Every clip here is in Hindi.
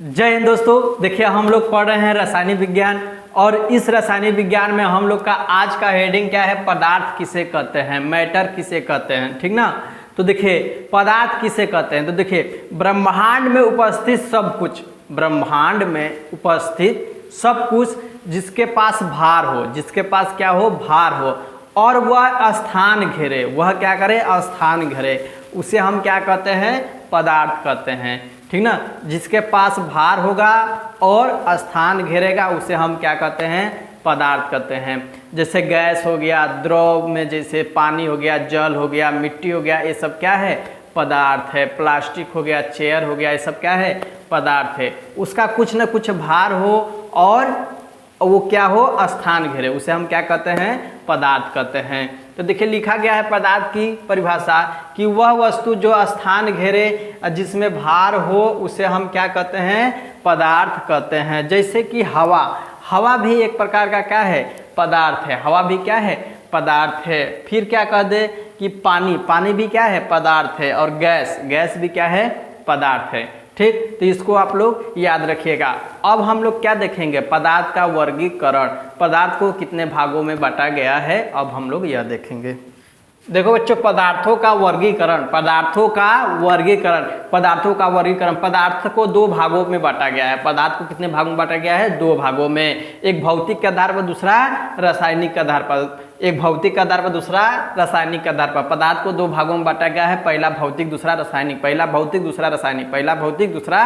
जय हिंद दोस्तों। देखिए हम लोग पढ़ रहे हैं रासायनिक विज्ञान और इस रासायनिक विज्ञान में हम लोग का आज का हेडिंग क्या है, पदार्थ किसे कहते हैं, मैटर किसे कहते हैं, ठीक ना। तो देखिए पदार्थ किसे कहते हैं, तो देखिए ब्रह्मांड में उपस्थित सब कुछ, ब्रह्मांड में उपस्थित सब कुछ जिसके पास भार हो, जिसके पास क्या हो, भार हो और वह स्थान घेरे, वह क्या करे, स्थान घेरे, उसे हम क्या कहते हैं, पदार्थ कहते हैं, ठीक ना। जिसके पास भार होगा और स्थान घेरेगा उसे हम क्या कहते हैं, पदार्थ कहते हैं। जैसे गैस हो गया, द्रव में जैसे पानी हो गया, जल हो गया, मिट्टी हो गया, ये सब क्या है, पदार्थ है। प्लास्टिक हो गया, चेयर हो गया, ये सब क्या है, पदार्थ है। उसका कुछ न कुछ भार हो और वो क्या हो, स्थान घेरे, उसे हम क्या कहते हैं, पदार्थ कहते हैं। तो देखिए लिखा गया है पदार्थ की परिभाषा कि वह वस्तु जो स्थान घेरे, जिसमें भार हो, उसे हम क्या कहते हैं, पदार्थ कहते हैं। जैसे कि हवा, हवा भी एक प्रकार का क्या है, पदार्थ है, हवा भी क्या है, पदार्थ है। फिर क्या कह दे कि पानी, पानी भी क्या है, पदार्थ है। और गैस, गैस भी क्या है, पदार्थ है, ठीक। तो इसको आप लोग याद रखिएगा। अब हम लोग क्या देखेंगे, पदार्थ का वर्गीकरण, पदार्थ को कितने भागों में बांटा गया है, अब हम लोग यह देखेंगे। देखो बच्चों, पदार्थों का वर्गीकरण, पदार्थों का वर्गीकरण, पदार्थों का वर्गीकरण, पदार्थ को दो भागों में बांटा गया है। पदार्थ को कितने भागों में बांटा गया है, दो भागों में, एक भौतिक के आधार पर, दूसरा रासायनिक के आधार पर। एक भौतिक के आधार पर, दूसरा रासायनिक के आधार पर। पदार्थ को दो भागों में बांटा गया है, पहला भौतिक, दूसरा रासायनिक, पहला भौतिक, दूसरा रासायनिक, पहला भौतिक, दूसरा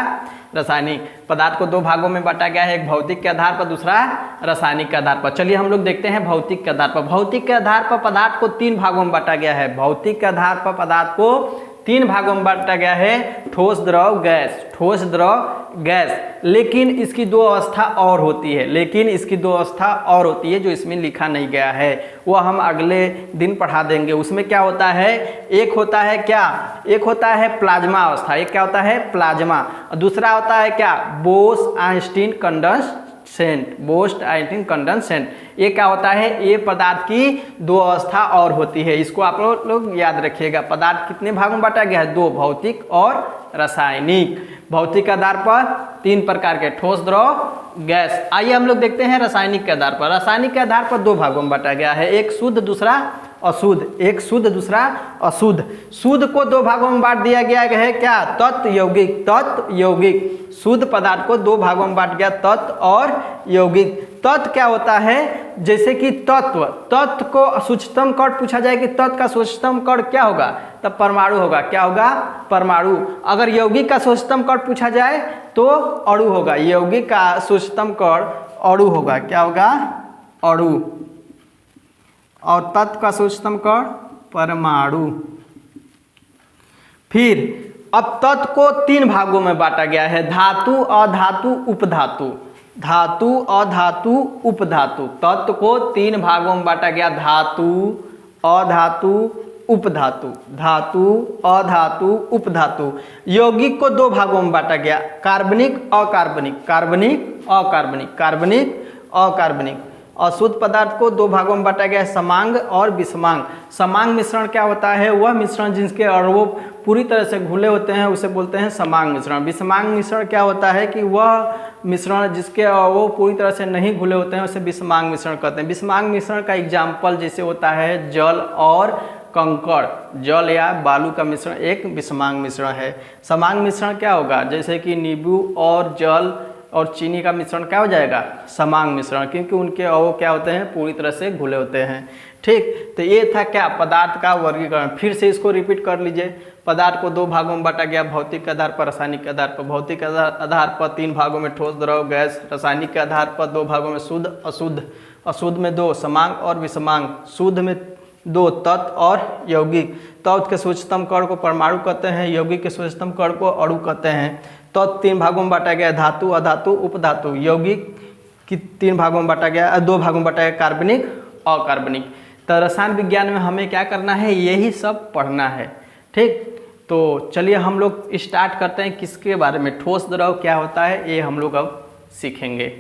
रासायनिक। पदार्थ को दो भागों में बांटा गया है, एक भौतिक के आधार पर, दूसरा रासायनिक के आधार पर। चलिए हम लोग देखते हैं भौतिक के आधार पर। भौतिक के आधार पर पदार्थ को तीन भागों में बांटा गया है। भौतिक के आधार पर पदार्थ को तीन भागों में बांटा गया है, ठोस, द्रव, गैस, ठोस, द्रव, गैस। लेकिन इसकी दो अवस्था और होती है, लेकिन इसकी दो अवस्था और होती है जो इसमें लिखा नहीं गया है, वो हम अगले दिन पढ़ा देंगे। उसमें क्या होता है, एक होता है क्या, एक होता है प्लाज्मा अवस्था, एक क्या होता है, प्लाज्मा, और दूसरा होता है क्या, बोस-आइंस्टीन कंडेंसेंट, बोस-आइंस्टीन कंडेंसेंट। ये क्या होता है, ये पदार्थ की दो अवस्था और होती है, इसको आप लोग याद रखिएगा। पदार्थ कितने भागों में बांटा गया है, दो, भौतिक और रासायनिक। भौतिक के आधार पर तीन प्रकार के, ठोस, द्रव, गैस। आइए हम लोग देखते हैं रासायनिक के आधार पर। रासायनिक के आधार पर दो भागों में बांटा गया है, एक शुद्ध, दूसरा अशुद्ध, एक शुद्ध, दूसरा अशुद्ध। शुद्ध को दो भागों में बांट दिया गया है, क्या, तत्व, यौगिक, तत्व, यौगिक। शुद्ध पदार्थ को दो भागों में बांट गया, तत्व और यौगिक। तत्व क्या होता है, जैसे कि तत्व, तत्व को सूक्ष्मतम कण पूछा जाए कि तत्व का सूक्ष्मतम कण क्या होगा, तब परमाणु होगा, क्या होगा, परमाणु। अगर यौगिक का सूक्ष्मतम कण पूछा जाए तो अणु होगा, यौगिक का सूक्ष्मतम कण अणु होगा, क्या होगा, अणु। और तत्व का सूक्ष्मतम कण परमाणु। फिर अब तत्व को तीन भागों में बांटा गया है, धातु, अधातु, उपधातु, धातु, अधातु, उपधातु। तत्व को तीन भागों में बांटा गया, धातु, अधातु, उपधातु, धातु, अधातु, उपधातु। यौगिक को दो भागों में बांटा गया, कार्बनिक, अकार्बनिक, कार्बनिक, अकार्बनिक, कार्बनिक, अकार्बनिक। अशुद्ध पदार्थ को दो भागों में बांटा गया है, समांग और विषमांग। समांग मिश्रण क्या होता है, वह मिश्रण जिसके अणु पूरी तरह से घुले होते हैं उसे बोलते हैं समांग मिश्रण। विषमांग मिश्रण क्या होता है कि वह मिश्रण जिसके अणु पूरी तरह से नहीं घुले होते हैं उसे विषमांग मिश्रण कहते हैं। विषमांग मिश्रण का एग्जाम्पल जैसे होता है जल और कंकड़, जल या बालू का मिश्रण एक विषमांग मिश्रण है। समांग मिश्रण क्या होगा, जैसे कि नींबू और जल और चीनी का मिश्रण क्या हो जाएगा, समांग मिश्रण, क्योंकि उनके अणु क्या होते हैं, पूरी तरह से घुले होते हैं, ठीक। तो ये था क्या, पदार्थ का वर्गीकरण। फिर से इसको रिपीट कर लीजिए। पदार्थ को दो भागों में बांटा गया, भौतिक के आधार पर, रासायनिक के आधार पर। भौतिक के आधार पर तीन भागों में, ठोस, द्रव, गैस। रासायनिक के आधार पर दो भागों में, शुद्ध, अशुद्ध। अशुद्ध में दो, समांग और विषमांग। शुद्ध में दो, तत्व और यौगिक। तत्व के सूक्ष्मतम कण को परमाणु कहते हैं, यौगिक के सूक्ष्मतम कण को अणु कहते हैं। तत्व तीन भागों में बांटा गया, धातु, अधातु, उपधातु। यौगिक की तीन भागों में बांटा गया, दो भागों में बांटा गया, कार्बनिक, अकार्बनिक। तो रसायन विज्ञान में हमें क्या करना है, यही सब पढ़ना है, ठीक। तो चलिए हम लोग स्टार्ट करते हैं किसके बारे में, ठोस, द्रव क्या होता है ये हम लोग अब सीखेंगे।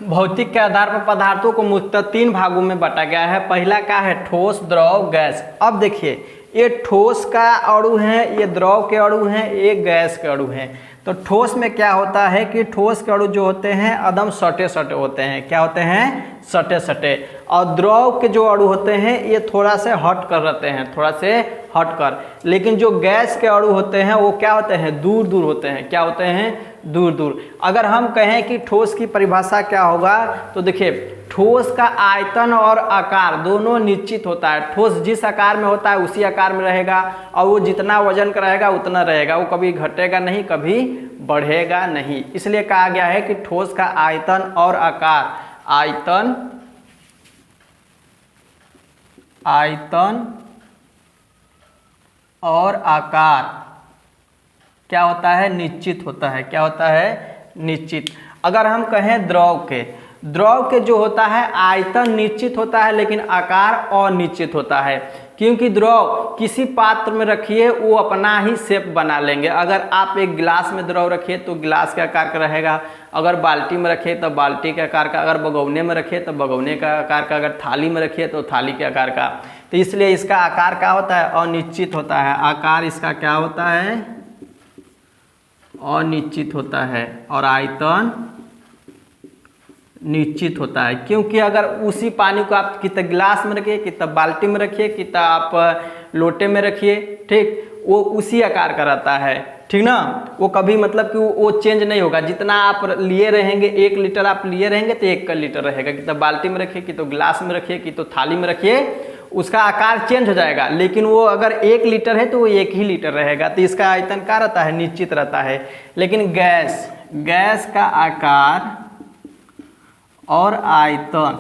भौतिक के आधार पर पदार्थों को मुख्यतः तीन भागों में बांटा गया है। पहला क्या है, ठोस, द्रव, गैस। अब देखिए ये ठोस का अणु है, ये द्रव के अणु हैं, ये गैस के अणु हैं। तो ठोस में क्या होता है कि ठोस के अणु जो होते हैं एकदम सटे सटे होते हैं। क्या होते हैं? सटे सटे। और द्रव के जो अणु होते हैं ये थोड़ा से हट कर रहते हैं, थोड़ा से हट कर। लेकिन जो गैस के अणु होते हैं वो क्या होते हैं? दूर दूर होते हैं। क्या होते हैं? दूर दूर। अगर हम कहें कि ठोस की परिभाषा क्या होगा, तो देखिए ठोस का आयतन और आकार दोनों निश्चित होता है। ठोस जिस आकार में होता है उसी आकार में रहेगा, और वो जितना वजन का रहेगा उतना रहेगा, वो कभी घटेगा नहीं, कभी बढ़ेगा नहीं। इसलिए कहा गया है कि ठोस का आयतन और आकार, आयतन और आकार क्या होता है? निश्चित होता है। क्या होता है? निश्चित। अगर हम कहें द्रव के जो होता है आयतन निश्चित होता है लेकिन आकार अनिश्चित होता है, क्योंकि द्रव किसी पात्र में रखिए वो अपना ही शेप बना लेंगे। अगर आप एक गिलास में द्रव रखिए तो गिलास के आकार का रहेगा, अगर बाल्टी में रखिए तो बाल्टी के आकार का, अगर भगोने में रखिए तो भगोने का आकार का, अगर थाली में रखिए तो थाली के आकार का। तो इसलिए इसका आकार क्या होता है? अनिश्चित होता है। आकार इसका क्या होता है? अनिश्चित होता है। और आयतन निश्चित होता है, क्योंकि अगर उसी पानी को आप कितना गिलास में रखिए, कितना बाल्टी में रखिए, कितना आप लोटे में रखिए, ठीक, वो उसी आकार का रहता है। ठीक ना? वो कभी मतलब कि वो चेंज नहीं होगा। जितना आप लिए रहेंगे, 1 लीटर आप लिए रहेंगे तो 1 लीटर रहेगा। कितना बाल्टी में रखिए, कि तो गिलास में रखिए, कि तो थाली में रखिए, उसका आकार चेंज हो जाएगा। लेकिन वो अगर 1 लीटर है तो वो 1 ही लीटर रहेगा। तो इसका आयतन क्या रहता है? निश्चित रहता है। लेकिन गैस का आकार और आयतन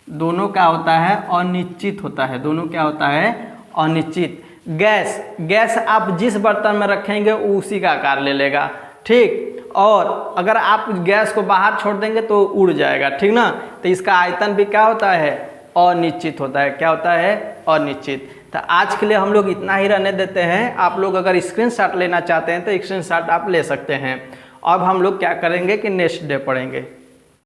दोनों क्या होता है? अनिश्चित होता है। दोनों क्या होता है? अनिश्चित। गैस आप जिस बर्तन में रखेंगे वो उसी का आकार ले लेगा, ठीक। और अगर आप गैस को बाहर छोड़ देंगे तो उड़ जाएगा, ठीक ना। तो इसका आयतन भी क्या होता है? अनिश्चित होता है। क्या होता है? अनिश्चित। तो आज के लिए हम लोग इतना ही रहने देते हैं। आप लोग अगर स्क्रीनशॉट लेना चाहते हैं तो स्क्रीनशॉट आप ले सकते हैं। अब हम लोग क्या करेंगे कि नेक्स्ट डे पढ़ेंगे।